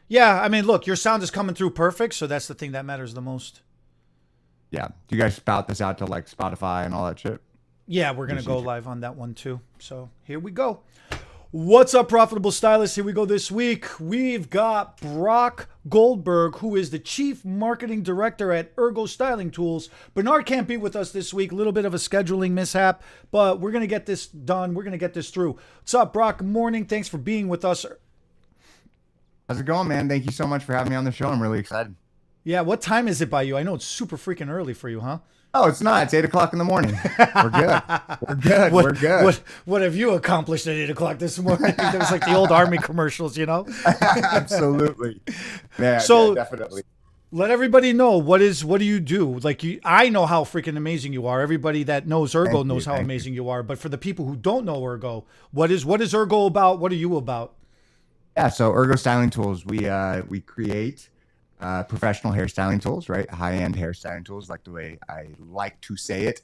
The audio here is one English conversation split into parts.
Yeah, I mean, look, your sound is coming through perfect, so that's the thing that matters the most. Yeah. Do you guys spout this out to like Spotify and all that shit? Yeah, we're gonna Just go YouTube. live on that one too. So here we go. What's up, profitable stylists? Here we go this week. We've got Brock Goldberg, who is the Chief Marketing Director at Ergo Styling Tools. Bernard can't be with us this week, a little bit of a scheduling mishap, but we're going to get this done. We're going to get this through. What's up, Brock? Good morning. Thanks for being with us. How's it going, man? Thank you so much for having me on the show. I'm really excited. Yeah, what time is it by you? I know it's super freaking early for you, huh? Oh, it's not. It's 8 o'clock in the morning. We're good. We're good. What, We're good. what have you accomplished at 8 o'clock this morning? That was like the old army commercials, you know? Absolutely. Yeah, So yeah, definitely. let everybody know what do you do? Like I know how freaking amazing you are. Everybody that knows Ergo Thank you. knows how Thank amazing you are. But for the people who don't know Ergo, what is Ergo about? What are you about? Yeah, so Ergo Styling Tools, we create professional hairstyling tools, right? High-end hairstyling tools, like the way I like to say it.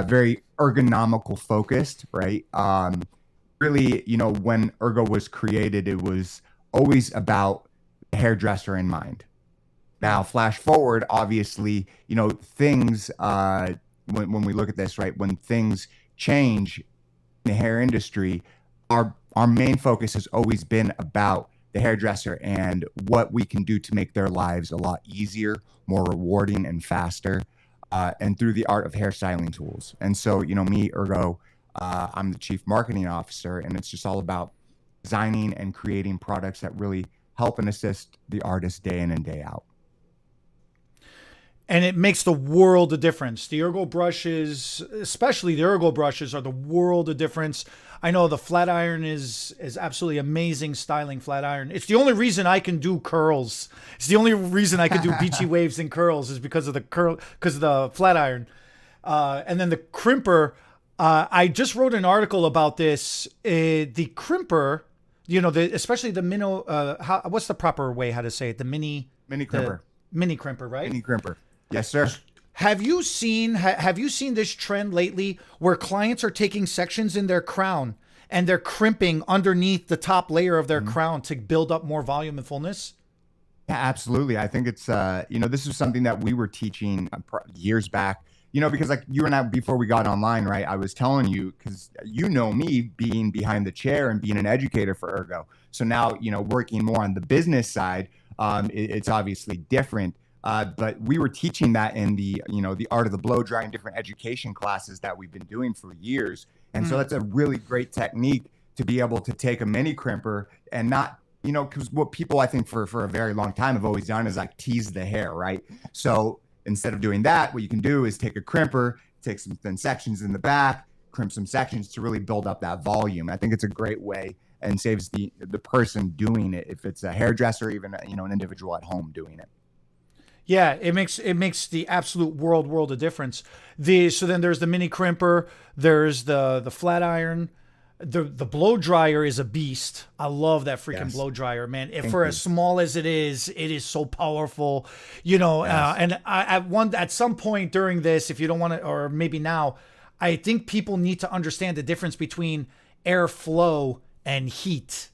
Very ergonomical focused, right? Really, when Ergo was created, it was always about the hairdresser in mind. Now, flash forward, obviously, things, when we look at this, right, when things change in the hair industry, our main focus has always been about the hairdresser and what we can do to make their lives a lot easier, more rewarding, and faster, and through the art of hairstyling tools. And so, me, Ergo, I'm the chief marketing officer, and it's just all about designing and creating products that really help and assist the artist day in and day out. And it makes the world of difference. The Ergo brushes, especially the Ergo brushes, are the world of difference. I know the flat iron is absolutely amazing styling flat iron. It's the only reason I can do curls. It's the only reason I can do beachy waves and curls is because of the flat iron. And then the crimper. I just wrote an article about this. The crimper, especially the minnow. What's the proper way how to say it? The Mini crimper. mini crimper, right? Mini crimper. Yes, sir. Have you seen this trend lately where clients are taking sections in their crown and they're crimping underneath the top layer of their crown to build up more volume and fullness? Yeah, absolutely. I think it's, this is something that we were teaching years back, because like you and I, before we got online, right, I was telling you, because me being behind the chair and being an educator for Ergo. So now, working more on the business side, it's obviously different. But we were teaching that in the art of the blow dry and different education classes that we've been doing for years. And so that's a really great technique to be able to take a mini crimper and not, because what people I think for a very long time have always done is like tease the hair, right? So instead of doing that, what you can do is take a crimper, take some thin sections in the back, crimp some sections to really build up that volume. I think it's a great way and saves the person doing it if it's a hairdresser, even an individual at home doing it. Yeah, it makes the absolute world of difference. So then there's the mini crimper, there's the flat iron, the blow dryer is a beast. I love that freaking Yes. blow dryer, man. If Thank for you. as small as it is so powerful. Yes. And at some point during this, if you don't want to, or maybe now, I think people need to understand the difference between airflow and heat.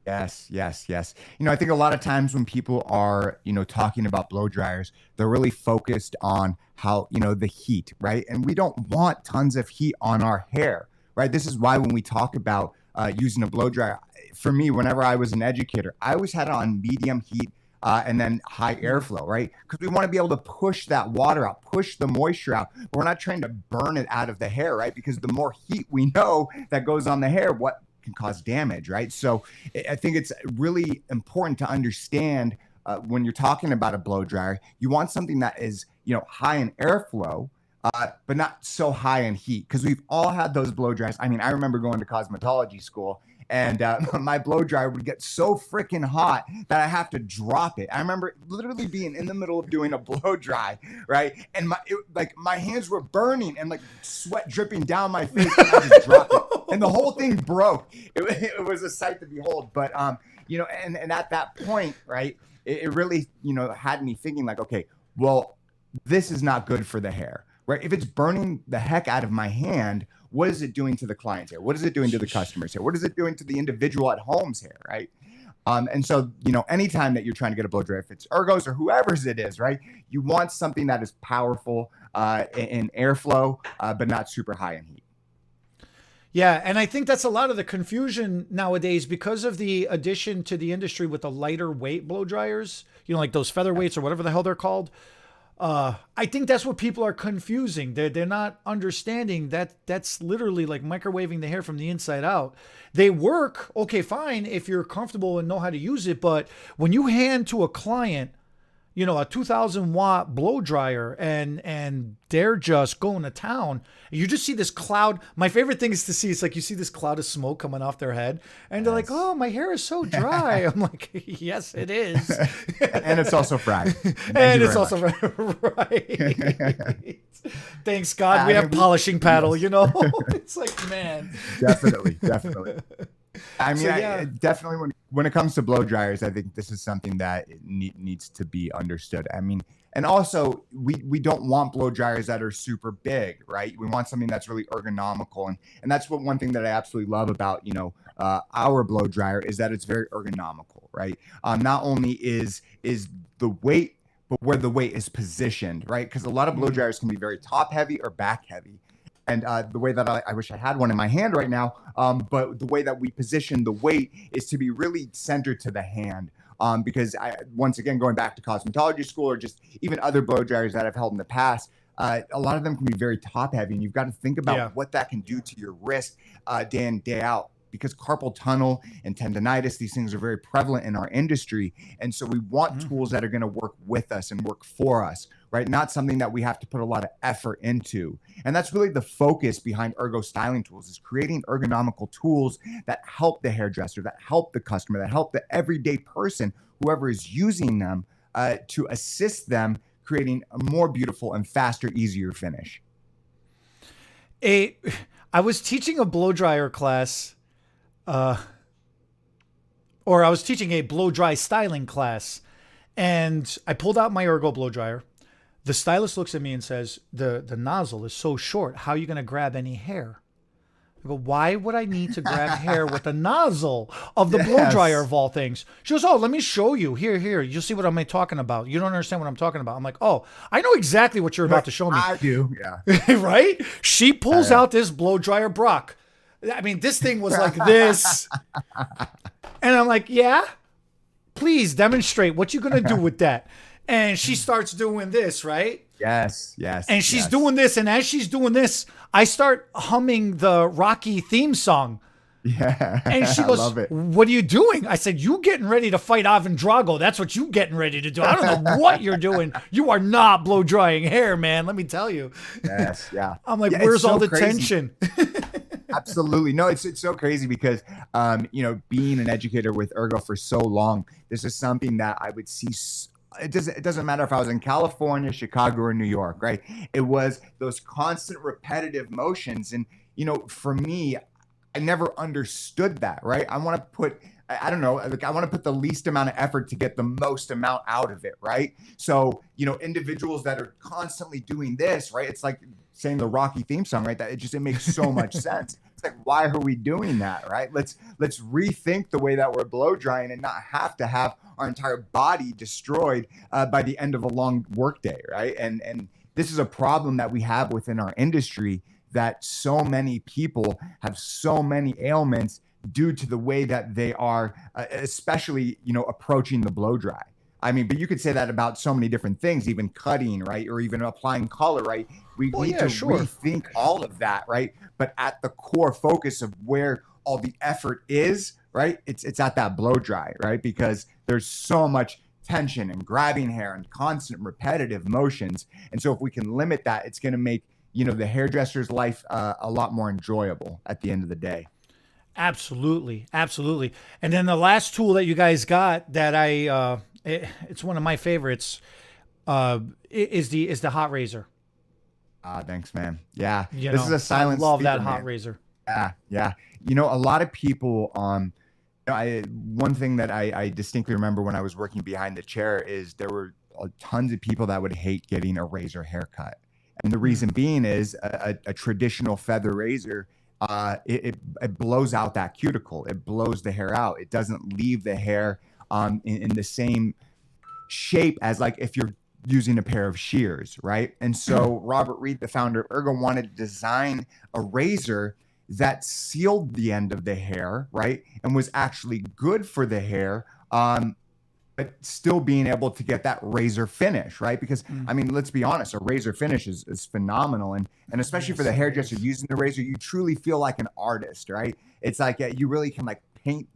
Yes, yes, yes. I think a lot of times when people are, talking about blow dryers, they're really focused on how, the heat, right? And we don't want tons of heat on our hair, right? This is why when we talk about using a blow dryer, for me, whenever I was an educator, I always had it on medium heat and then high airflow, right? Because we want to be able to push that water out, push the moisture out. But we're not trying to burn it out of the hair, right? Because the more heat we know that goes on the hair, what can cause damage, right? So I think it's really important to understand when you're talking about a blow dryer, you want something that is, high in airflow, but not so high in heat. Because we've all had those blow dryers. I mean, I remember going to cosmetology school and my blow dryer would get so freaking hot that I have to drop it. I remember literally being in the middle of doing a blow dry, right? And my hands were burning and like sweat dripping down my face. And I just dropped it, and the whole thing broke. It was a sight to behold. But and at that point, right, it really had me thinking like, okay, well, this is not good for the hair, right? If it's burning the heck out of my hand, what is it doing to the client's hair? What is it doing to the customer's hair? What is it doing to the individual at home's hair, right? And so, anytime that you're trying to get a blow dryer, if it's Ergos or whoever's it is, right, you want something that is powerful in airflow, but not super high in heat. Yeah, and I think that's a lot of the confusion nowadays because of the addition to the industry with the lighter weight blow dryers, like those featherweights or whatever the hell they're called. I think that's what people are confusing. They're not understanding that that's literally like microwaving the hair from the inside out. They work, okay, fine, if you're comfortable and know how to use it, but when you hand to a client, a 2,000-watt blow dryer and they're just going to town. You just see this cloud. My favorite thing is to see, it's like you see this cloud of smoke coming off their head and they're like, oh, my hair is so dry. I'm like, yes, it is. And it's also fried. And it's also right. Thanks God we have polishing paddle, It's like, man. Definitely. I mean, So, definitely when it comes to blow dryers, I think this is something that needs to be understood. I mean, and also we don't want blow dryers that are super big, right? We want something that's really ergonomical. And that's one thing that I absolutely love about, our blow dryer is that it's very ergonomical, right? Not only is the weight, but where the weight is positioned, right? Because a lot of blow dryers can be very top heavy or back heavy. And the way that I wish I had one in my hand right now, but the way that we position the weight is to be really centered to the hand. Because once again, going back to cosmetology school or just even other blow dryers that I've held in the past, a lot of them can be very top heavy. And you've got to think about what that can do to your wrist day in, day out. Because carpal tunnel and tendonitis, these things are very prevalent in our industry. And so we want tools that are going to work with us and work for us, right? Not something that we have to put a lot of effort into. And that's really the focus behind Ergo Styling Tools, is creating ergonomical tools that help the hairdresser, that help the customer, that help the everyday person, whoever is using them, to assist them creating a more beautiful and faster, easier finish. I was teaching a blow dryer class, or I was teaching a blow dry styling class, and I pulled out my Ergo blow dryer. The stylist looks at me and says, the nozzle is so short. How are you going to grab any hair? I go, why would I need to grab hair with the nozzle of the blow dryer of all things? She goes, oh, let me show you. Here. You'll see what I'm talking about. You don't understand what I'm talking about. I'm like, oh, I know exactly what you're about to show me. I do, yeah. Right? She pulls out this blow dryer Brock. I mean, this thing was like this. And I'm like, yeah, please demonstrate what you going to do with that. And she starts doing this, right? Yes. And she's doing this. And as she's doing this, I start humming the Rocky theme song. Yeah. And she goes, what are you doing? I said, you getting ready to fight Ivan Drago. That's what you getting ready to do. I don't know what you're doing. You are not blow drying hair, man. Let me tell you. Yes. Yeah. I'm like, where's all the tension? Absolutely. No, it's so crazy because, being an educator with Ergo for so long, this is something that I would see. It doesn't matter if I was in California, Chicago, or New York, right? It was those constant repetitive motions. And, for me, I never understood that, right? I want to put, I don't know, like I want to put the least amount of effort to get the most amount out of it, right? So, individuals that are constantly doing this, right? It's like saying the Rocky theme song, right? That it makes so much sense. It's like, why are we doing that, right? Let's rethink the way that we're blow drying and not have to have our entire body destroyed by the end of a long workday, right? And this is a problem that we have within our industry, that so many people have so many ailments due to the way that they are, especially, approaching the blow dry. I mean, but you could say that about so many different things, even cutting, right? Or even applying color, right? We need to rethink all of that, right? But at the core focus of where all the effort is, right? It's at that blow dry, right? Because there's so much tension and grabbing hair and constant repetitive motions. And so if we can limit that, it's going to make, the hairdresser's life a lot more enjoyable at the end of the day. Absolutely. And then the last tool that you guys got that it's one of my favorites, is the hot razor. Thanks, man. Yeah. This is a silent. I love that hot razor. Yeah. A lot of people, one thing that I distinctly remember when I was working behind the chair is there were tons of people that would hate getting a razor haircut. And the reason being is a traditional feather razor it blows out that cuticle. It blows the hair out. It doesn't leave the hair in the same shape as like if you're using a pair of shears, right? And so Robert Reed, the founder of Ergo, wanted to design a razor that sealed the end of the hair, right? And was actually good for the hair, but still being able to get that razor finish, right? Because I mean, let's be honest, a razor finish is phenomenal. And especially for the hairdresser using the razor, you truly feel like an artist, right? It's like you really can like paint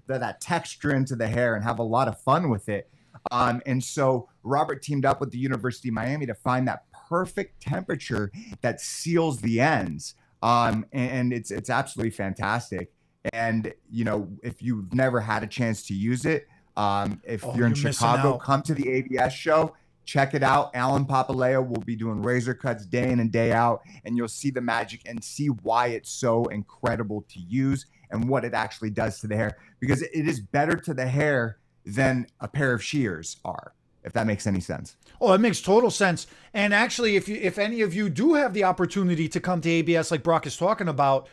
that texture into the hair and have a lot of fun with it. And so Robert teamed up with the University of Miami to find that perfect temperature that seals the ends. And it's absolutely fantastic. And, you know, if you've never had a chance to use it, if you're in Chicago, come to the ABS show, check it out. Alan Papaleo will be doing razor cuts day in and day out, and you'll see the magic and see why it's so incredible to use and what it actually does to the hair, because it is better to the hair than a pair of shears are, if that makes any sense. Oh, it makes total sense. And actually, if any of you do have the opportunity to come to ABS like Brock is talking about,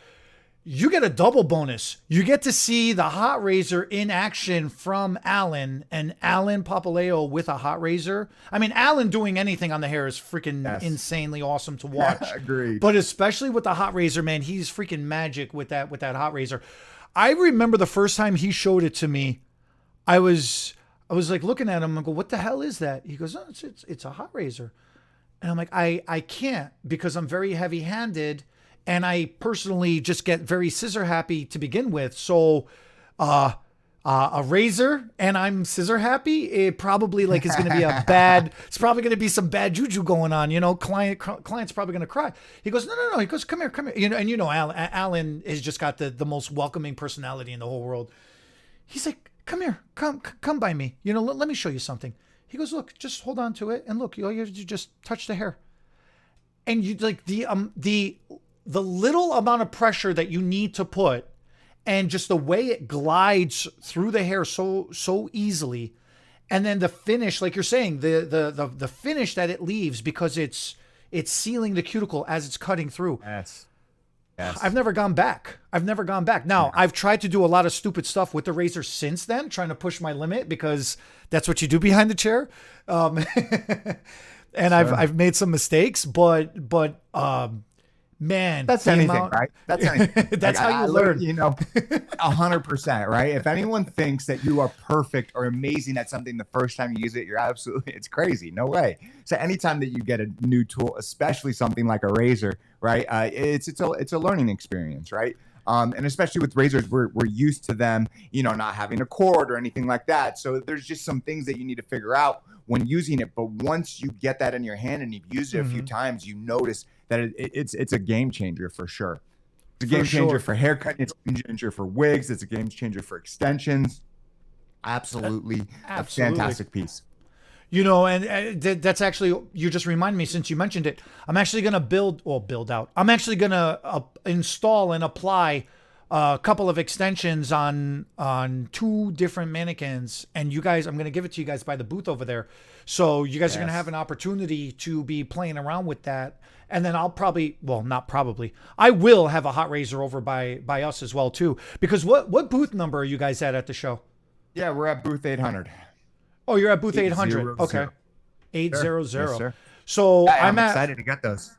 you get a double bonus. You get to see the hot razor in action from Alan, and Alan Papaleo with a hot razor. I mean, Alan doing anything on the hair is freaking insanely awesome to watch. Agreed. But especially with the hot razor, man, he's freaking magic with that hot razor. I remember the first time he showed it to me, I was like looking at him and go, "What the hell is that?" He goes, "Oh, it's a hot razor." And I'm like, I can't, because I'm very heavy handed. And I personally just get very scissor happy to begin with. So a razor and I'm scissor happy, it probably like is going to be it's probably going to be some bad juju going on. You know, client's probably going to cry. He goes, no. He goes, come here. You know, and you know, Alan has just got the most welcoming personality in the whole world. He's like, come here, come by me. You know, let me show you something. He goes, look, just hold on to it. And look, you just touch the hair. And you like the little amount of pressure that you need to put, and just the way it glides through the hair so easily, and then the finish, like you're saying, the finish that it leaves, because it's sealing the cuticle as it's cutting through. Yes. I've never gone back. Now, I've tried to do a lot of stupid stuff with the razor since then, trying to push my limit, because that's what you do behind the chair. And sure. I've made some mistakes, but man, that's anything, right? That's anything. That's like, how you learn. You know, 100%, right? If anyone thinks that you are perfect or amazing at something the first time you use it, it's crazy. No way. So anytime that you get a new tool, especially something like a razor, right? It's a learning experience, right? And especially with razors, we're used to them, you know, not having a cord or anything like that. So there's just some things that you need to figure out when using it. But once you get that in your hand and you've used it a few times, you notice that it's a game changer for sure. It's a game changer for haircut. It's a game changer for wigs. It's a game changer for extensions. Absolutely. A fantastic piece. You know, and that's actually, you just remind me, since you mentioned it, I'm actually going to build out. I'm actually going to install and apply a couple of extensions on 2 different mannequins. And you guys, I'm going to give it to you guys by the booth over there. So you guys are going to have an opportunity to be playing around with that. And then I'll I will have a hot razor over by us as well too. Because what booth number are you guys at the show? Yeah, we're at booth 800. Oh, you're at booth 800. Okay. 800. Yes, sir. So yeah, I'm excited to get those.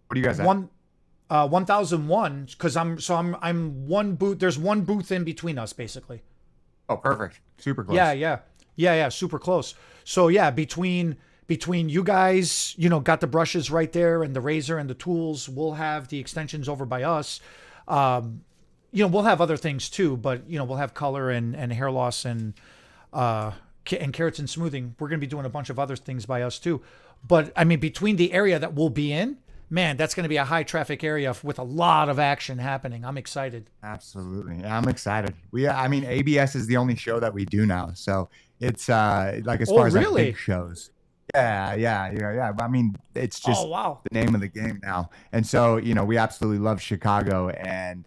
What do you guys at? 1001, because I'm one booth. There's one booth in between us, basically. Oh, perfect. Super close. Yeah, super close. So yeah, between you guys, you know, got the brushes right there and the razor and the tools. We'll have the extensions over by us. You know, we'll have other things too, but you know, we'll have color and hair loss and keratin smoothing. We're going to be doing a bunch of other things by us too. But I mean, between the area that we'll be in, man, that's going to be a high traffic area with a lot of action happening. I'm excited. Absolutely. Yeah, I'm excited. I mean, ABS is the only show that we do now. So it's like as far as like big shows. Yeah. I mean, it's just the name of the game now. And so, you know, we absolutely love Chicago and,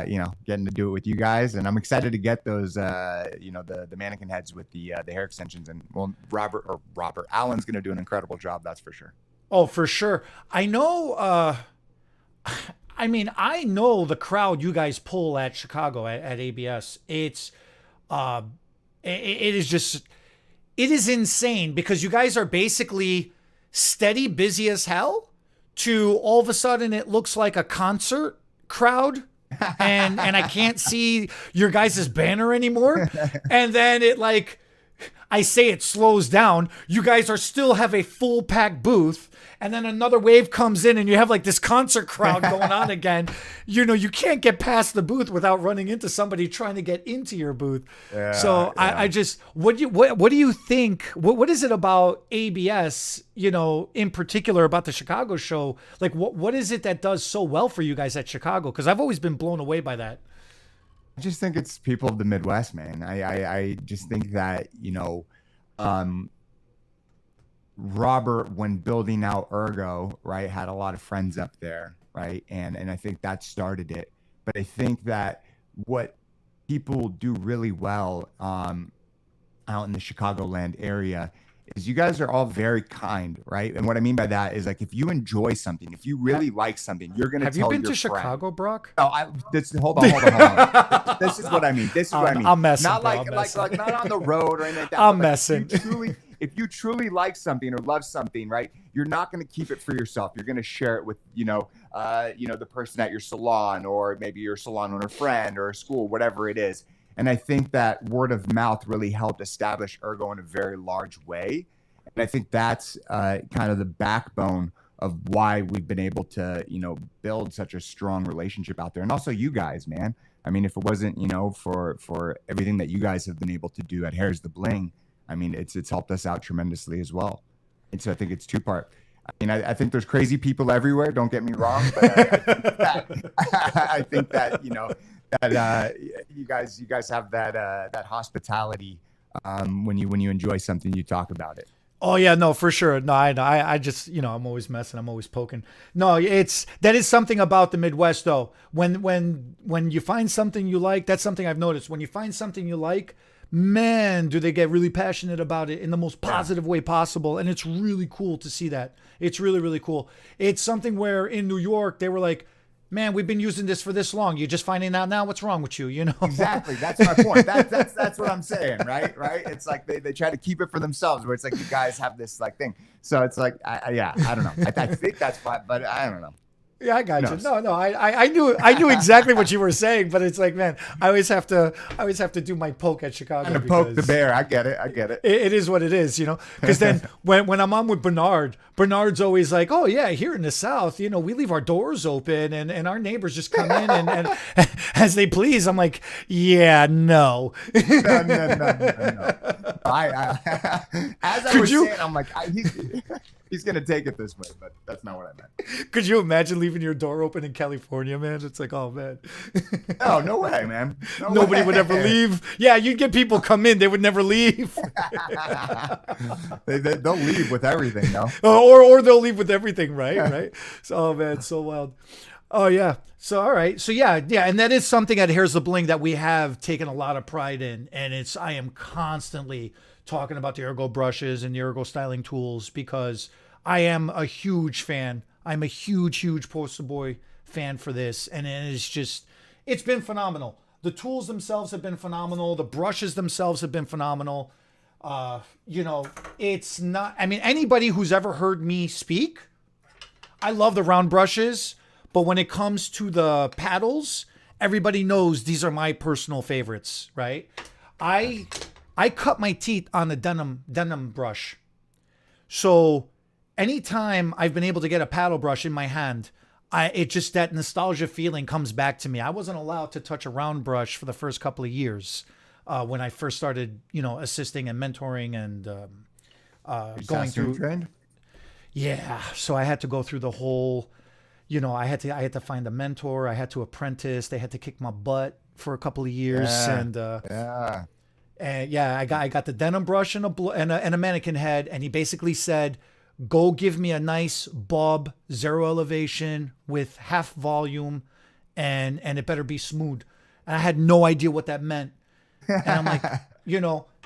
you know, getting to do it with you guys. And I'm excited to get those, you know, the mannequin heads with the hair extensions. And well, Alan's going to do an incredible job. That's for sure. Oh, for sure. I know, I mean, I know the crowd you guys pull at Chicago at ABS. Uh, it is just, it is insane because you guys are basically steady, busy as hell to all of a sudden it looks like a concert crowd. And I can't see your guys' banner anymore. And then it like, I say it slows down. You guys are still have a full packed booth. And then another wave comes in and you have like this concert crowd going on again. You know, you can't get past the booth without running into somebody trying to get into your booth. Yeah, so yeah. I just, what do you think? What is it about ABS, you know, in particular about the Chicago show? Like what is it that does so well for you guys at Chicago? Because I've always been blown away by that. I just think it's people of the Midwest, man. I just think that, you know, Robert, when building out Ergo, right, had a lot of friends up there, right? And I think that started it. But I think that what people do really well out in the Chicagoland area is you guys are all very kind, right? And what I mean by that is like if you enjoy something, if you really like something, you're gonna tell your friend. Have you been to Chicago, Brock? Oh, hold on. This is what I mean. I'm messing. Not bro, like I'm messing. like not on the road or anything like that. I'm messing. If you truly like something or love something, right, you're not going to keep it for yourself. You're going to share it with, the person at your salon or maybe your salon owner friend or a school, whatever it is. And I think that word of mouth really helped establish Ergo in a very large way. And I think that's kind of the backbone of why we've been able to, build such a strong relationship out there. And also you guys, man. I mean, if it wasn't, for everything that you guys have been able to do at Hair's the Bling, I mean, it's helped us out tremendously as well. And so I think it's two-part. I mean, I think there's crazy people everywhere. Don't get me wrong, but I think that you guys have that hospitality when you enjoy something, you talk about it. Oh yeah, no, for sure. No, I just, I'm always messing. I'm always poking. No, that is something about the Midwest though. When you find something you like, that's something I've noticed. When you find something you like, man, do they get really passionate about it in the most positive way possible. And it's really cool to see that. It's really, really cool. It's something where in New York, they were like, man, we've been using this for this long. You're just finding out now what's wrong with you, Exactly. That's my point. That's what I'm saying, right? It's like they try to keep it for themselves, where it's like you guys have this like thing. So it's like, I don't know. I think that's fine, but I don't know. Yeah, I got you. No, I knew exactly what you were saying, but it's like, man, I always have to do my poke at Chicago. And to poke the bear, I get it. It is what it is, Because then when I'm on with Bernard's always like, oh yeah, here in the South, we leave our doors open and our neighbors just come in and as they please. I'm like, yeah, no. No. As I was saying, I'm like, he's gonna take it this way, but that's not what I meant. Could you imagine leaving your door open in California, man? It's like, oh man. No way, man. Nobody would ever leave. Yeah, you'd get people come in, they would never leave. They'll leave with everything, though. Or they'll leave with everything, right? So, oh man, so wild. Oh yeah. So all right. So yeah, and that is something at Here's the Bling that we have taken a lot of pride in, and I am constantly talking about the Ergo brushes and the Ergo Styling Tools because I am a huge fan. I'm a huge poster boy fan for this, and it's been phenomenal. The tools themselves have been phenomenal. The brushes themselves have been phenomenal. It's not. I mean, anybody who's ever heard me speak, I love the round brushes. But when it comes to the paddles, everybody knows these are my personal favorites, right? I cut my teeth on a denim brush. So anytime I've been able to get a paddle brush in my hand, that nostalgia feeling comes back to me. I wasn't allowed to touch a round brush for the first couple of years when I first started, assisting and mentoring and going through. Trend? Yeah. So I had to go through the whole... I had to find a mentor. I had to apprentice. They had to kick my butt for a couple of years. I got the denim brush and a mannequin head. And he basically said, go give me a nice bob, zero elevation with half volume and it better be smooth. And I had no idea what that meant. And I'm like,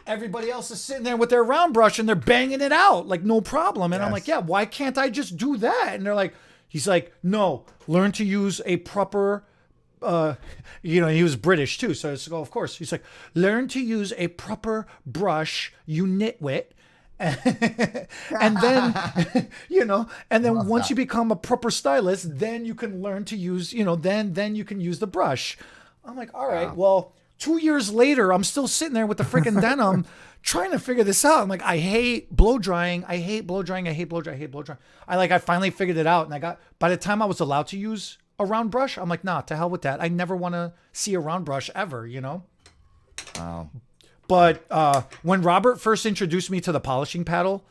everybody else is sitting there with their round brush and they're banging it out like no problem. And I'm like, yeah, why can't I just do that? And they're like, He's like, no, learn to use a proper, he was British too. So it's, oh, of course. He's like, learn to use a proper brush, you nitwit. And then, and then once you become a proper stylist, then you can learn to use, then you can use the brush. I'm like, all right, well, 2 years later, I'm still sitting there with the freaking denim trying to figure this out. I'm like, I hate blow drying. I hate blow drying. I hate blow drying. I hate blow drying. I finally figured it out. And by the time I was allowed to use a round brush, I'm like, nah, to hell with that. I never want to see a round brush ever, Wow. But when Robert first introduced me to the polishing paddle,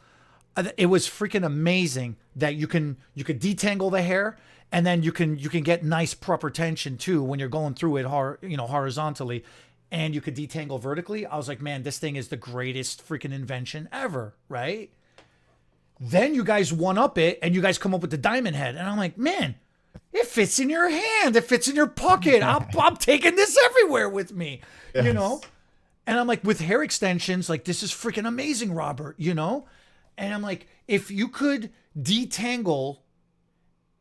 it was freaking amazing that you could detangle the hair, and then you can get nice proper tension too when you're going through it horizontally, and you could detangle vertically. I was like, man, this thing is the greatest freaking invention ever, right? Then you guys one up it, and you guys come up with the diamond head, and I'm like, man, it fits in your hand, it fits in your pocket. I'm taking this everywhere with me, Yes. And I'm like, with hair extensions, like, this is freaking amazing, Robert, And I'm like, if you could detangle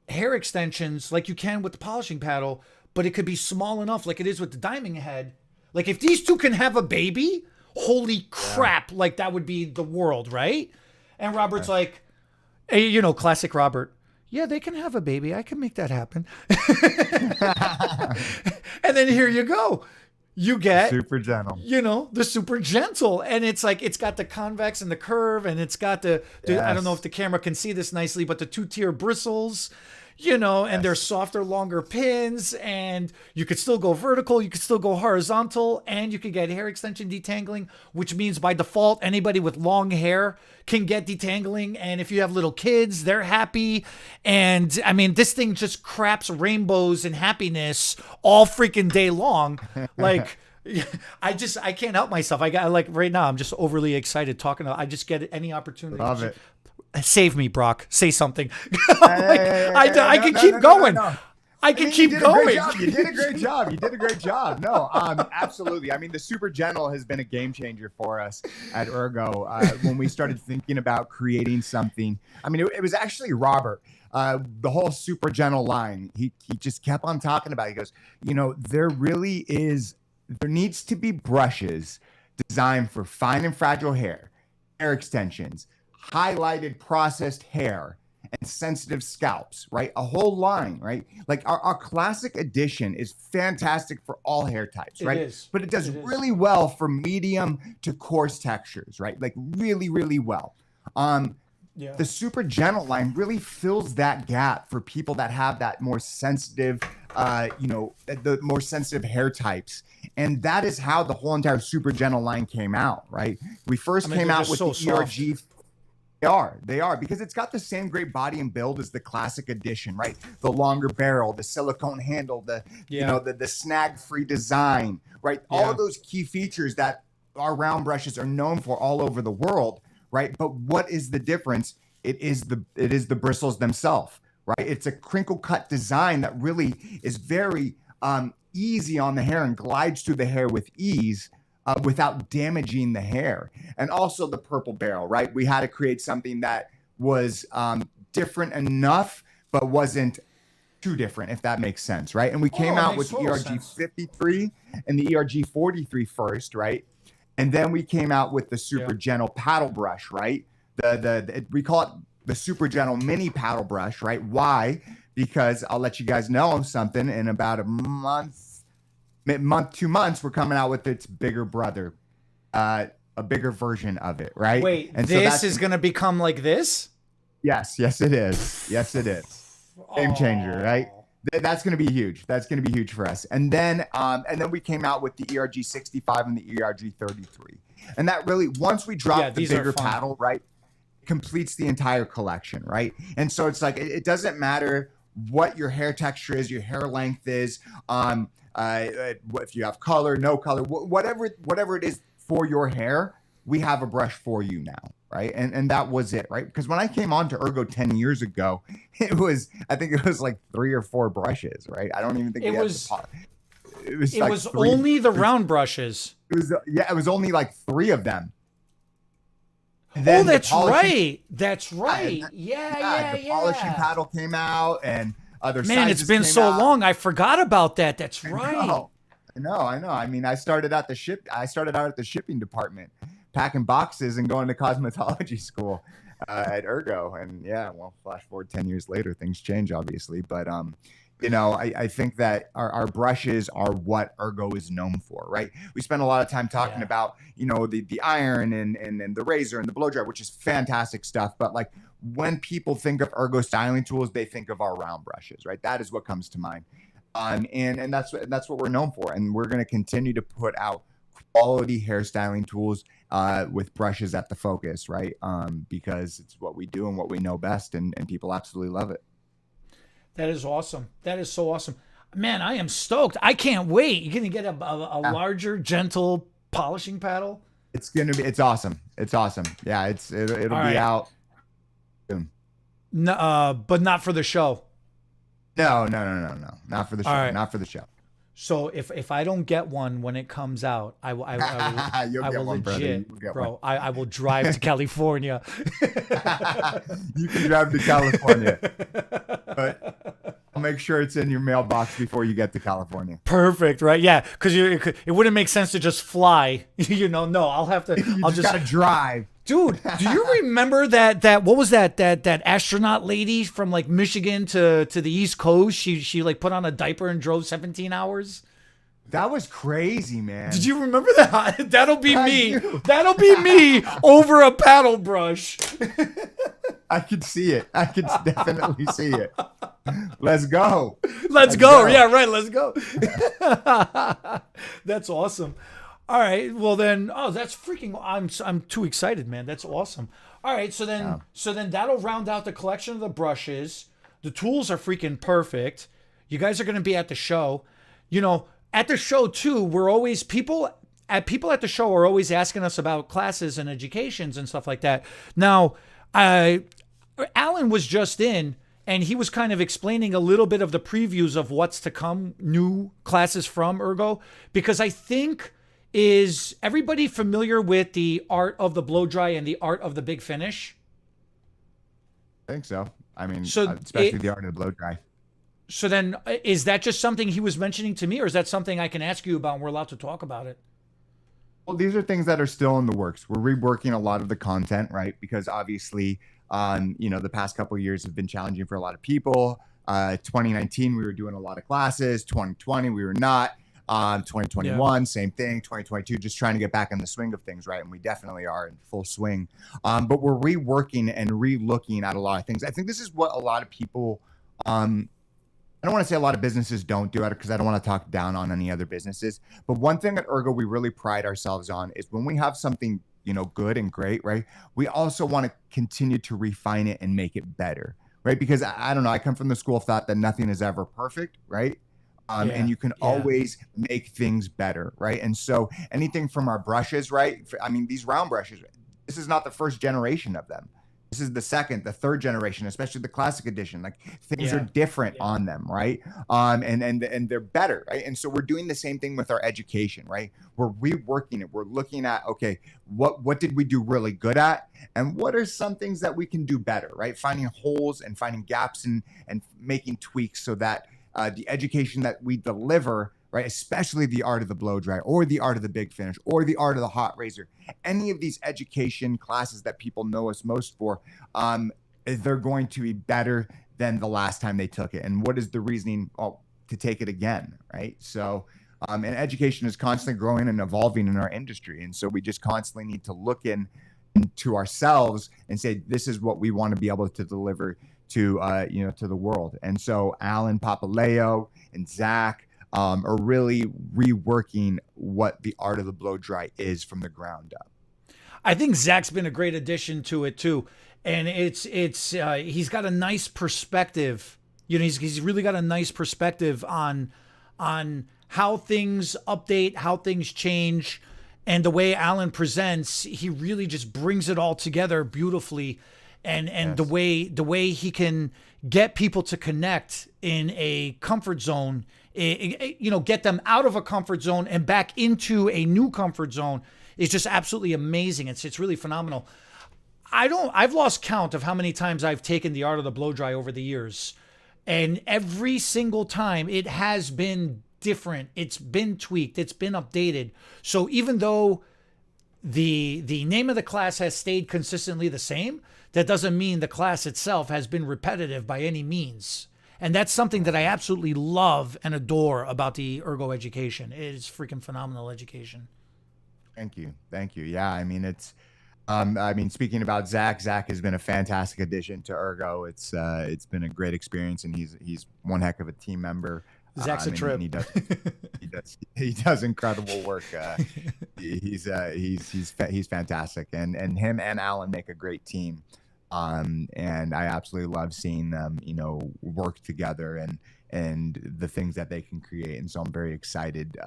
hair extensions like you can with the polishing paddle, but it could be small enough like it is with the diamond head. Like, if these two can have a baby, holy crap, like, that would be the world, right? And Robert's like, hey, classic Robert. Yeah, they can have a baby. I can make that happen. And then here you go. You get Super gentle. The super gentle, and it's like, it's got the convex and the curve, and it's got I don't know if the camera can see this nicely, but the 2-tier bristles, and they're softer, longer pins, and you could still go vertical, you could still go horizontal, and you could get hair extension detangling, which means by default, anybody with long hair can get detangling. And if you have little kids, they're happy. And I mean, this thing just craps rainbows and happiness all freaking day long. Like, I can't help myself. I got, like, right now, I'm just overly excited I just get any opportunity. Love it. Save me, Brock. Say something. I can keep going. I can keep going. You did a great job. You did a great job. No, absolutely. I mean, the super gentle has been a game changer for us at Ergo when we started thinking about creating something. I mean, it was actually Robert. The whole super gentle line. He just kept on talking about it. He goes, there needs to be brushes designed for fine and fragile hair extensions, highlighted processed hair, and sensitive scalps, right? A whole line, right? Like our classic edition is fantastic for all hair types, right? It is. But it does really well for medium to coarse textures, right? Like really, really well. The super gentle line really fills that gap for people that have that more sensitive, the more sensitive hair types. And that is how the whole entire super gentle line came out, right? We first came out with the ERG. They are because it's got the same great body and build as the classic edition, right? The longer barrel, the silicone handle, the snag-free design, right? All of those key features that our round brushes are known for all over the world, right? But what is the difference? It is the bristles themselves, right? It's a crinkle cut design that really is very easy on the hair and glides through the hair with ease. Without damaging the hair. And also the purple barrel, right? We had to create something that was different enough, but wasn't too different, if that makes sense, right? And we came out with the ERG 53 and the ERG 43 first, right? And then we came out with the super gentle paddle brush, right? We call it the super gentle mini paddle brush, right? Why? Because I'll let you guys know something. In about a month, 2 months, we're coming out with its bigger brother, a bigger version of it, right? Wait, and this is going to become like this? Yes, it is. Yes, it is. Game changer, right? That's going to be huge. That's going to be huge for us. And then we came out with the ERG 65 and the ERG 33. And that really, once we drop the bigger paddle, right, completes the entire collection, right? And so it's like, it doesn't matter what your hair texture is, your hair length is, if you have color, no color, whatever it is for your hair, we have a brush for you now, right? And that was it, right? Because when I came on to Ergo 10 years ago, I think it was like 3 or 4 brushes, right? I don't even think it was. It was like only the round brushes. It was only like 3 of them. Oh, then the that's polishing, right. That's right. the polishing Yeah. paddle came out, and other Man, it's sizes been came so out. long. I forgot about that. That's I right. know. I know. I mean, I started out at the shipping department, packing boxes and going to cosmetology school at Ergo. And yeah, well, flash forward 10 years later, things change obviously. But I think that our brushes are what Ergo is known for, right? We spend a lot of time talking Yeah. about, the iron and the razor and the blow dryer, which is fantastic stuff. But like when people think of Ergo styling tools, they think of our round brushes, right? That is what comes to mind. And that's what we're known for, and we're going to continue to put out quality hairstyling tools with brushes at the focus, right? Because it's what we do and what we know best, and people absolutely love it. That is awesome. That is so awesome. Man, I am stoked. I can't wait. You're going to get a Yeah. larger, gentle polishing paddle. It's awesome. It's awesome. Yeah, it'll All be right. out soon. No, but not for the show. No, not for the show. All right. Not for the show. So if I don't get one when it comes out, I will You'll I get will one, brother. legit, You'll get bro. I will drive to California. You can drive to California, but I'll make sure it's in your mailbox before you get to California. Perfect, right? Yeah, because it wouldn't make sense to just fly. No, I'll have to. You I'll just gotta drive. Dude, do you remember that what was that astronaut lady from like Michigan to the East Coast? She like put on a diaper and drove 17 hours. That was crazy, man. Did you remember that? That'll be I me. do. That'll be me over a paddle brush. I could see it. I could definitely see it. Let's go. Let's go. Yeah, right. Let's go. That's awesome. All right. Well then, that's freaking. I'm too excited, man. That's awesome. All right. So then that'll round out the collection of the brushes. The tools are freaking perfect. You guys are going to be at the show. At the show too. We're always people at the show are always asking us about classes and educations and stuff like that. Now, Alan was just in, and he was kind of explaining a little bit of the previews of what's to come, new classes from Ergo, because I think, is everybody familiar with the art of the blow dry and the art of the big finish? I think so. I mean, So especially the art of the blow dry. So then, is that just something he was mentioning to me, or is that something I can ask you about and we're allowed to talk about it? Well, these are things that are still in the works. We're reworking a lot of the content, right? Because obviously, the past couple of years have been challenging for a lot of people. 2019, we were doing a lot of classes. 2020, we were not. 2021, same thing. 2022, just trying to get back in the swing of things, right? And we definitely are in full swing. But we're reworking and re-looking at a lot of things. I think this is what a lot of people, I don't want to say a lot of businesses don't do it, because I don't want to talk down on any other businesses. But one thing at Ergo we really pride ourselves on is when we have something, good and great, right? We also want to continue to refine it and make it better, right? Because I don't know, I come from the school of thought that nothing is ever perfect, right? And you can always make things better, right? And so anything from our brushes, right? I mean, these round brushes, this is not the first generation of them. This is the second, the third generation, especially the classic edition. Like things are different on them, right? And they're better, right? And so we're doing the same thing with our education, right? We're reworking it. We're looking at, okay, what did we do really good at, and what are some things that we can do better, right? Finding holes and finding gaps and making tweaks so that the education that we deliver, right, especially the art of the blow dry or the art of the big finish or the art of the hot razor, any of these education classes that people know us most for, they're going to be better than the last time they took it. And what is the reasoning to take it again, right? So, and education is constantly growing and evolving in our industry. And so we just constantly need to look into ourselves and say, this is what we want to be able to deliver to the world. And so Alan Papaleo and Zach are really reworking what the art of the blow dry is from the ground up. I think Zach's been a great addition to it too, and it's he's got a nice perspective. He's really got a nice perspective on how things update, how things change, and the way Alan presents, he really just brings it all together beautifully. And the way he can get people to connect in a comfort zone, get them out of a comfort zone and back into a new comfort zone is just absolutely amazing. It's really phenomenal. I've lost count of how many times I've taken the art of the blow dry over the years. And every single time it has been different. It's been tweaked. It's been updated. So even though the name of the class has stayed consistently the same, that doesn't mean the class itself has been repetitive by any means. And that's something that I absolutely love and adore about the Ergo education. It is freaking phenomenal education. Thank you. Thank you. Yeah. I mean, speaking about Zach has been a fantastic addition to Ergo. It's been a great experience, and he's one heck of a team member. Zach's a trip. And he does incredible work. He's fantastic, and him and Alan make a great team. And I absolutely love seeing them, work together and the things that they can create. And so I'm very excited,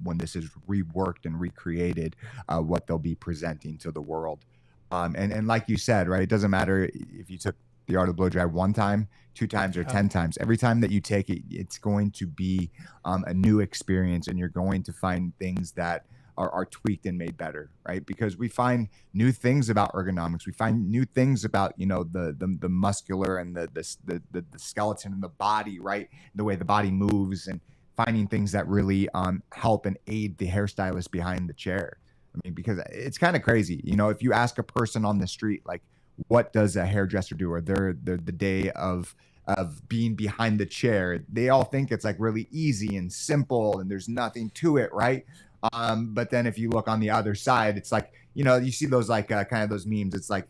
when this is reworked and recreated, what they'll be presenting to the world. And like you said, right, it doesn't matter if you took the art of blow dry one time, two times, or 10 times. Every time that you take it, it's going to be a new experience, and you're going to find things that are tweaked and made better, right? Because we find new things about ergonomics. We find new things about, the muscular and the skeleton and the body, right? The way the body moves, and finding things that really help and aid the hairstylist behind the chair. I mean, because it's kind of crazy, if you ask a person on the street, like, what does a hairdresser do, or they're the day of being behind the chair, they all think it's like really easy and simple and there's nothing to it, right? But then if you look on the other side, it's like, you see those like kind of those memes. It's like,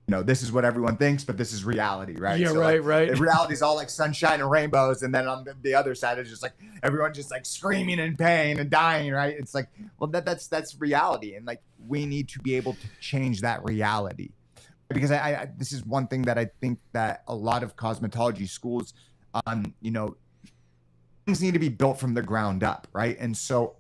this is what everyone thinks, but this is reality, right? Yeah, so right, like, right. Reality is all like sunshine and rainbows, and then on the other side is just like everyone just like screaming in pain and dying, right? It's like, well, that's reality, and like we need to be able to change that reality, because I this is one thing that I think that a lot of cosmetology schools, things need to be built from the ground up, right? And so,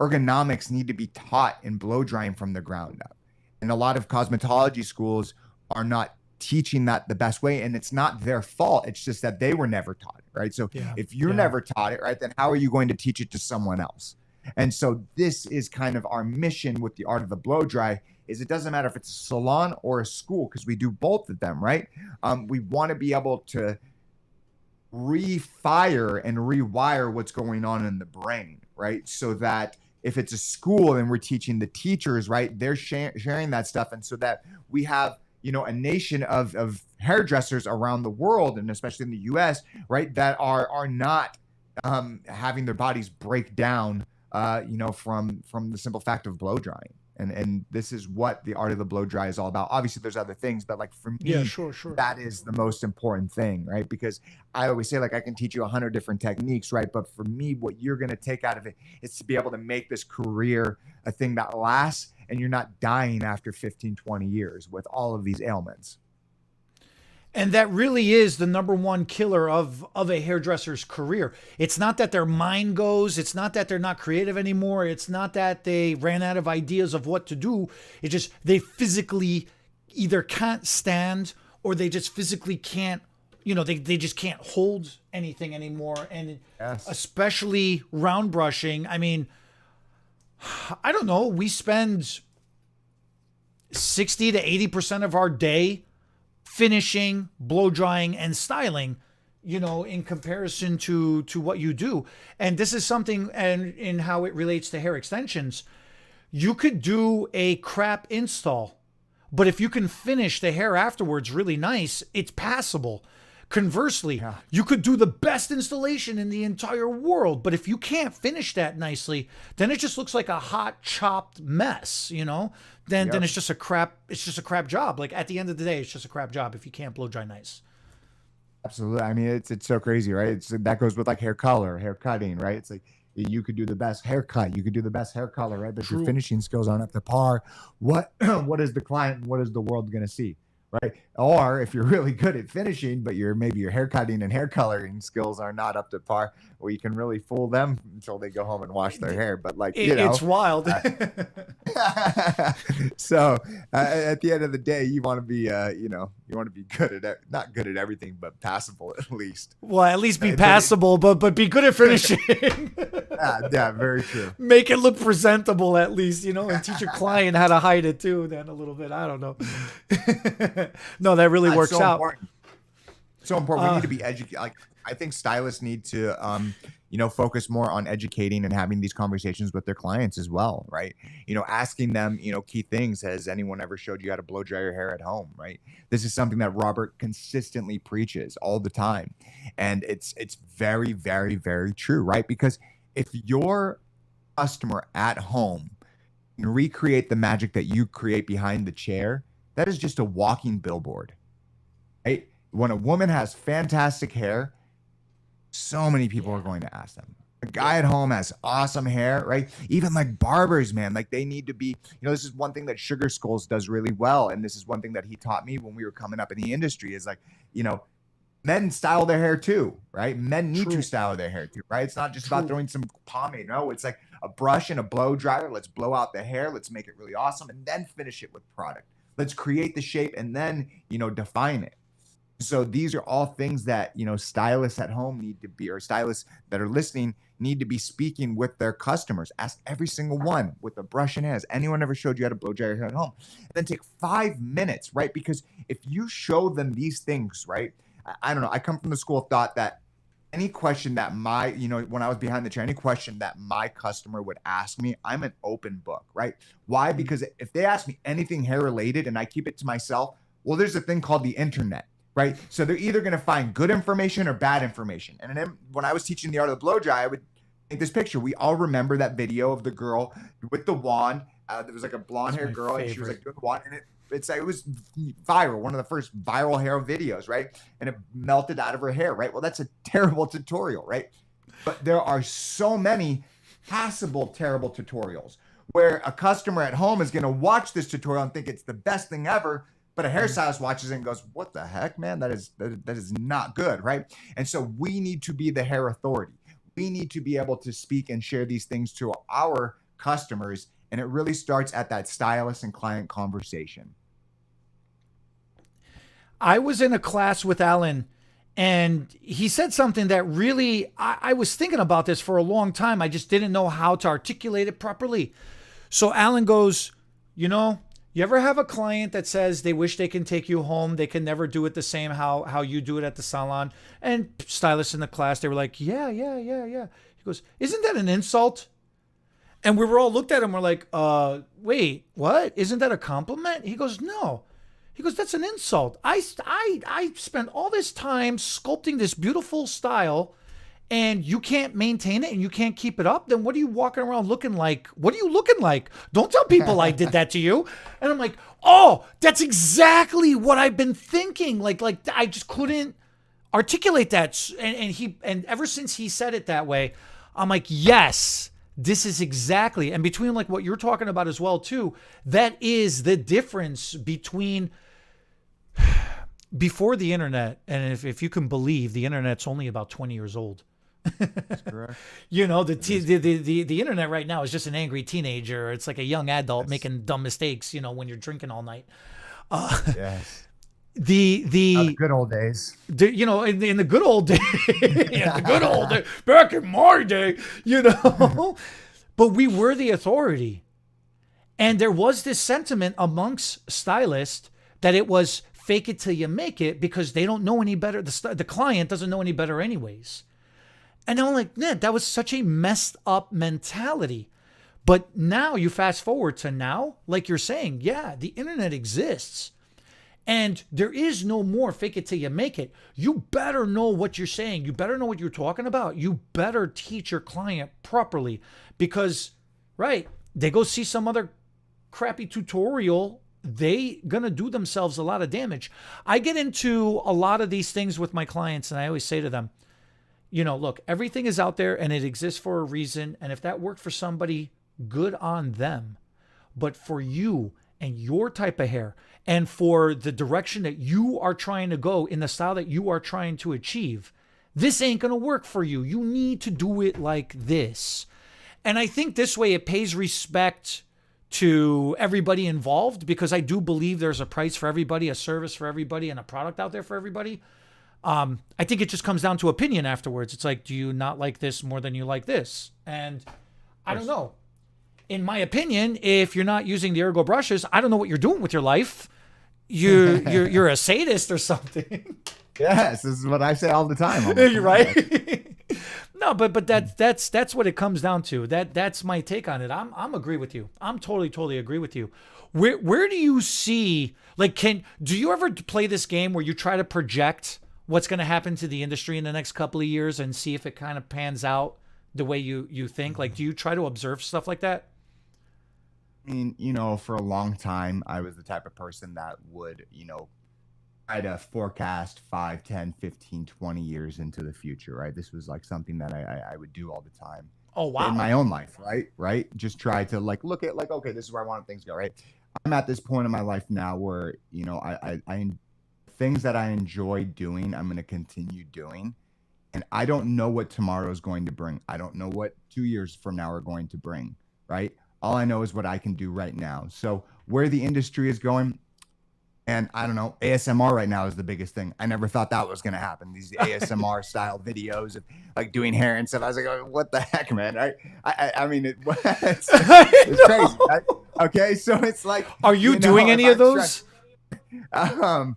ergonomics need to be taught in blow drying from the ground up. And a lot of cosmetology schools are not teaching that the best way, and it's not their fault. It's just that they were never taught it, right? So if you're never taught it, right, then how are you going to teach it to someone else? And so this is kind of our mission with the art of the blow dry, is it doesn't matter if it's a salon or a school, because we do both of them, right? We want to be able to refire and rewire what's going on in the brain, right? So that if it's a school and we're teaching the teachers, right, they're sharing that stuff. And so that we have, a nation of hairdressers around the world, and especially in the US, right, that are not having their bodies break down, from the simple fact of blow drying. And this is what the art of the blow dry is all about. Obviously, there's other things, but like for me, sure. that is the most important thing, right? Because I always say, like, I can teach you 100 different techniques, right? But for me, what you're going to take out of it is to be able to make this career a thing that lasts, and you're not dying after 15, 20 years with all of these ailments. And that really is the number one killer of a hairdresser's career. It's not that their mind goes. It's not that they're not creative anymore. It's not that they ran out of ideas of what to do. It's just they physically either can't stand, or they just physically can't, they just can't hold anything anymore. And especially round brushing. I mean, I don't know. We spend 60 to 80% of our day finishing, blow drying, and styling, in comparison to what you do. And this is something, and in how it relates to hair extensions, you could do a crap install, but if you can finish the hair afterwards really nice, it's passable. Conversely, you could do the best installation in the entire world, but if you can't finish that nicely, then it just looks like a hot chopped mess, Then it's just a crap job. Like at the end of the day, it's just a crap job if you can't blow dry nice. Absolutely. I mean, it's so crazy, right? That goes with like hair color, hair cutting, right? It's like you could do the best haircut, you could do the best hair color, right? But your finishing skills aren't up to par. What is the client, what is the world going to see? right? Or if you're really good at finishing, but maybe your hair cutting and hair coloring skills are not up to par, well, you can really fool them until they go home and wash their hair. But like, It's wild. so at the end of the day, you want to be, you want to be good at not good at everything, but passable at least. Well, at least be passable, but be good at finishing. Yeah, very true. Make it look presentable at least, and teach your client how to hide it too. Then a little bit, I don't know. No, that really works so out. Important. So important. We need to be educated. Like, I think stylists need to, focus more on educating and having these conversations with their clients as well, right? Asking them, key things. Has anyone ever showed you how to blow dry your hair at home, right? This is something that Robert consistently preaches all the time. And it's very, very, very true, right? Because if your customer at home can recreate the magic that you create behind the chair, that is just a walking billboard, right? When a woman has fantastic hair, so many people are going to ask them. A guy at home has awesome hair, right? Even like barbers, man, like they need to be, this is one thing that Sugar Skulls does really well. And this is one thing that he taught me when we were coming up in the industry is like, men style their hair too, right? Men need to style their hair too, right? It's not just about throwing some pomade. No, it's like a brush and a blow dryer. Let's blow out the hair. Let's make it really awesome and then finish it with product. Let's create the shape and then, define it. So these are all things that, stylists at home need to be, or stylists that are listening need to be speaking with their customers. Ask every single one with a brush in hand. Has anyone ever showed you how to blow dry your hair at home? And then take 5 minutes, right? Because if you show them these things, right? I don't know. I come from the school of thought that any question that when I was behind the chair, any question that my customer would ask me, I'm an open book, right? Why? Because if they ask me anything hair related and I keep it to myself, well, there's a thing called the internet, right? So they're either going to find good information or bad information. And then when I was teaching the art of the blow dry, I would take this picture. We all remember that video of the girl with the wand. There was like a blonde haired girl and she was like doing the wand, and it was viral, one of the first viral hair videos, right? And it melted out of her hair, right? Well, that's a terrible tutorial, right? But there are so many passable, terrible tutorials where a customer at home is going to watch this tutorial and think it's the best thing ever, but a hairstylist watches it and goes, what the heck, man? That is not good, right? And so we need to be the hair authority. We need to be able to speak and share these things to our customers. And it really starts at that stylist and client conversation. I was in a class with Alan and he said something that really, I was thinking about this for a long time. I just didn't know how to articulate it properly. So Alan goes, you ever have a client that says they wish they can take you home? They can never do it the same how you do it at the salon. And stylists in the class, they were like, yeah. He goes, isn't that an insult? And we were all looked at him. We're like, wait, what? Isn't that a compliment? He goes, no. He goes, that's an insult. I spent all this time sculpting this beautiful style and you can't maintain it and you can't keep it up. Then what are you walking around looking like? What are you looking like? Don't tell people I did that to you. And I'm like, oh, that's exactly what I've been thinking. Like I just couldn't articulate that. And ever since he said it that way, I'm like, yes, this is exactly. And between like what you're talking about as well too, that is the difference between before the internet. And if you can believe, the internet's only about 20 years old. That's correct. The internet right now is just an angry teenager. It's like a young adult making dumb mistakes, when you're drinking all night. Yes. The good old days. In the good old days, back in my day, but we were the authority. And there was this sentiment amongst stylists that it was fake it till you make it because they don't know any better. The client doesn't know any better anyways. And I'm like, man, that was such a messed up mentality. But now you fast forward to now, like you're saying, yeah, the internet exists. And there is no more fake it till you make it. You better know what you're saying. You better know what you're talking about. You better teach your client properly because, right, they go see some other crappy tutorial. They gonna do themselves a lot of damage. I get into a lot of these things with my clients and I always say to them, look, everything is out there and it exists for a reason. And if that worked for somebody, good on them. But for you, and your type of hair and for the direction that you are trying to go in the style that you are trying to achieve, this ain't going to work for you. You need to do it like this. And I think this way it pays respect to everybody involved, because I do believe there's a price for everybody, a service for everybody, and a product out there for everybody. I think it just comes down to opinion afterwards. It's like, do you not like this more than you like this? And I don't know. In my opinion, if you're not using the Ergo brushes, I don't know what you're doing with your life. You're a sadist or something. Yes, this is what I say all the time. You're right. No, but that's what it comes down to. That's my take on it. I'm agree with you. I'm totally agree with you. Where do you see, like, do you ever play this game where you try to project what's going to happen to the industry in the next couple of years and see if it kind of pans out the way you think? Like, do you try to observe stuff like that? I mean, for a long time, I was the type of person that would, try to forecast 5, 10, 15, 20 years into the future, right? This was like something that I would do all the time. Oh, wow. In my own life, right? Just try to look at okay, this is where I want things to go, right? I'm at this point in my life now where, I things that I enjoy doing, I'm going to continue doing. And I don't know what tomorrow is going to bring. I don't know what 2 years from now are going to bring, right? All I know is what I can do right now. So where the industry is going, and I don't know, ASMR right now is the biggest thing. I never thought that was going to happen. These ASMR style videos of like doing hair and stuff. I was like, oh, what the heck, man? Right? I mean, it's crazy. Right? Okay. So it's like, are you doing any of those? Yeah.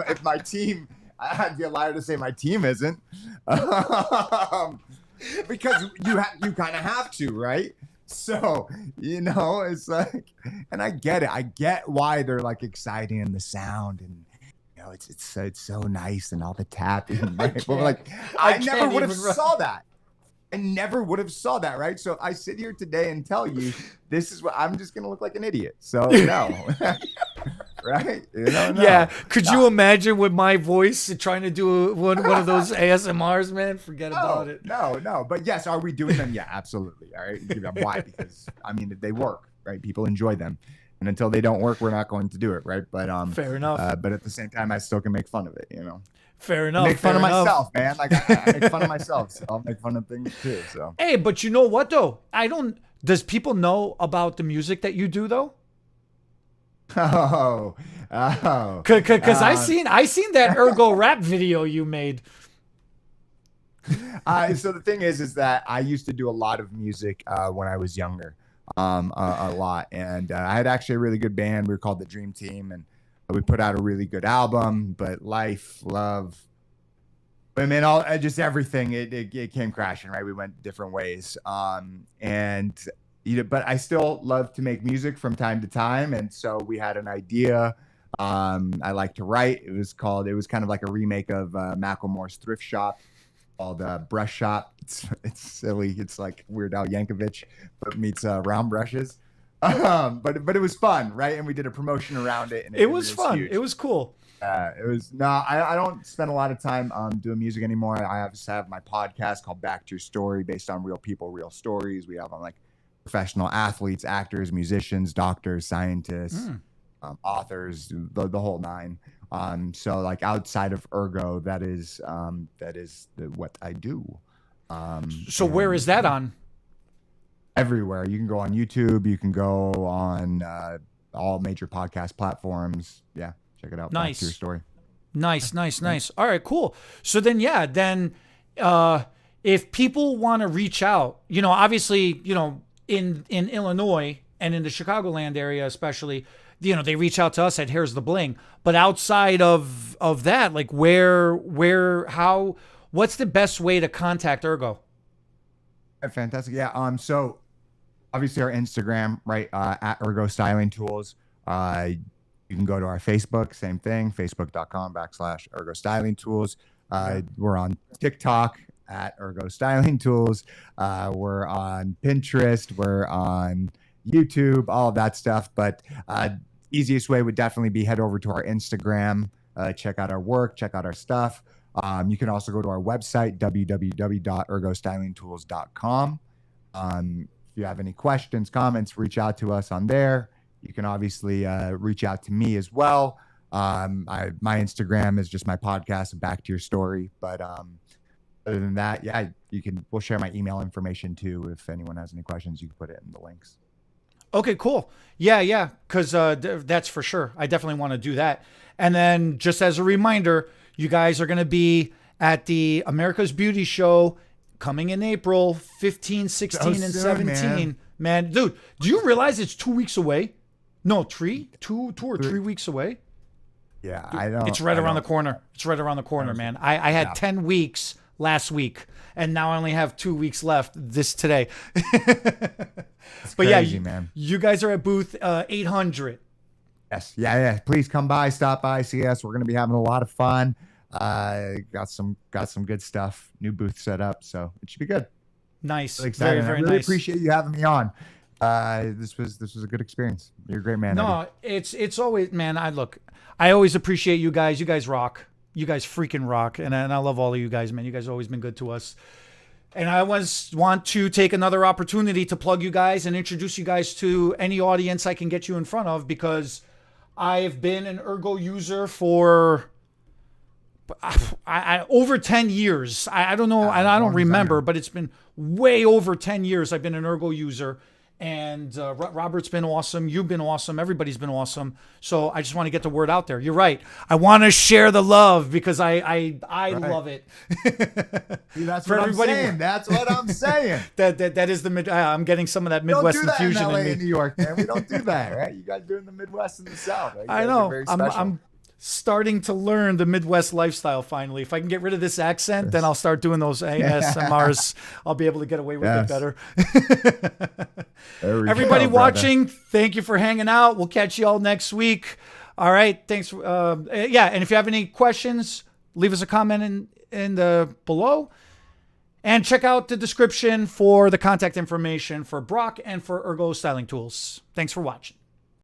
If my team, I'd be a liar to say my team isn't. Because you kind of have to, right? So, it's like, and I get it. I get why they're like exciting and the sound and, it's so nice and all the tapping. Right? But like, I never would have saw that. I never would have saw that, right? So I sit here today and tell you, this is what I'm just going to look like an idiot. So no. Right? No. Yeah. Could you imagine with my voice trying to do one of those ASMRs, man? Forget about it. No. But yes, are we doing them? Yeah, absolutely. All right. Why? Because they work, right? People enjoy them. And until they don't work, we're not going to do it, right? But fair enough. But at the same time, I still can make fun of it, Fair enough. Make fun of myself, man. Like I make fun of myself, so I'll make fun of things too. So hey, but you know what though? Does people know about the music that you do though? Oh. Because I seen that Ergo rap video you made. So the thing is that I used to do a lot of music when I was younger, a lot, and I had actually a really good band. We were called the Dream Team, and we put out a really good album. But life, love, women, all just everything, it came crashing. Right, we went different ways, and. But I still love to make music from time to time. And so we had an idea. I like to write. It was kind of like a remake of Macklemore's Thrift Shop called Brush Shop. It's silly. It's like Weird Al Yankovic, but meets round brushes. But it was fun, right? And we did a promotion around it. And it was fun. Huge. It was cool. I don't spend a lot of time doing music anymore. I obviously have my podcast called Back to Your Story, based on real people, real stories. We have on like professional athletes, actors, musicians, doctors, scientists, authors, the whole nine. So like outside of Ergo, that is what I do. So where is that on? Everywhere. You can go on YouTube. You can go on all major podcast platforms. Yeah, check it out. Nice. Back to Your Story. Nice. All right, cool. So then, if people want to reach out, obviously, in Illinois and in the Chicagoland area, especially, they reach out to us at Here's the Bling. But outside of that, like how, what's the best way to contact Ergo? Fantastic. Yeah. So obviously our Instagram, right, at Ergo Styling Tools. You can go to our Facebook, same thing, facebook.com/Ergo Styling Tools. We're on TikTok at Ergo Styling Tools. We're on Pinterest. We're on YouTube, all of that stuff. But easiest way would definitely be head over to our Instagram, check out our work, check out our stuff. You can also go to our website, www.ergostylingtools.com. you have any questions, comments, reach out to us on there. You can obviously reach out to me as well. My Instagram is just my podcast, Back to Your Story. But other than that, yeah, we'll share my email information too. If anyone has any questions, you can put it in the links. Okay, cool. Yeah, because that's for sure. I definitely want to do that. And then just as a reminder, you guys are going to be at the America's Beauty Show coming in April 15, 16, and 17. Man, dude, do you realize it's 2 weeks away? No, two or 3 weeks away. Yeah, Dude, I don't. It's right around the corner. It's right around the corner, man. I had 10 weeks last week, and now I only have 2 weeks left today. But crazy, yeah, man. You guys are at booth 800. Yes. Yeah. Please come by, stop by, see us. We're going to be having a lot of fun. Got some good stuff. New booth set up, so it should be good. Nice. Really excited. Very I really nice. appreciate you having me on. This was a good experience. You're a great man. No, it's always, man. I always appreciate you guys. You guys rock. You guys freaking rock, and I love all of you guys, man. You guys have always been good to us. And I want to take another opportunity to plug you guys and introduce you guys to any audience I can get you in front of, because I've been an Ergo user for over 10 years. I don't know. I don't remember, but it's been way over 10 years I've been an Ergo user. And Robert's been awesome. You've been awesome. Everybody's been awesome. So I just want to get the word out there. You're right. I want to share the love because I love it. See, that's what I'm saying. That's what I'm saying. that is I'm getting some of that Midwest infusion in LA in me. and New York, man. We don't do that, right? You guys do it in the Midwest and the South. Right? I know. I'm starting to learn the Midwest lifestyle finally. If I can get rid of this accent, then I'll start doing those ASMRs. I'll be able to get away with it better. Everybody watching, thank you for hanging out. We'll catch you all next week. All right. Thanks. And if you have any questions, leave us a comment in the below. And check out the description for the contact information for Brock and for Ergo Styling Tools. Thanks for watching.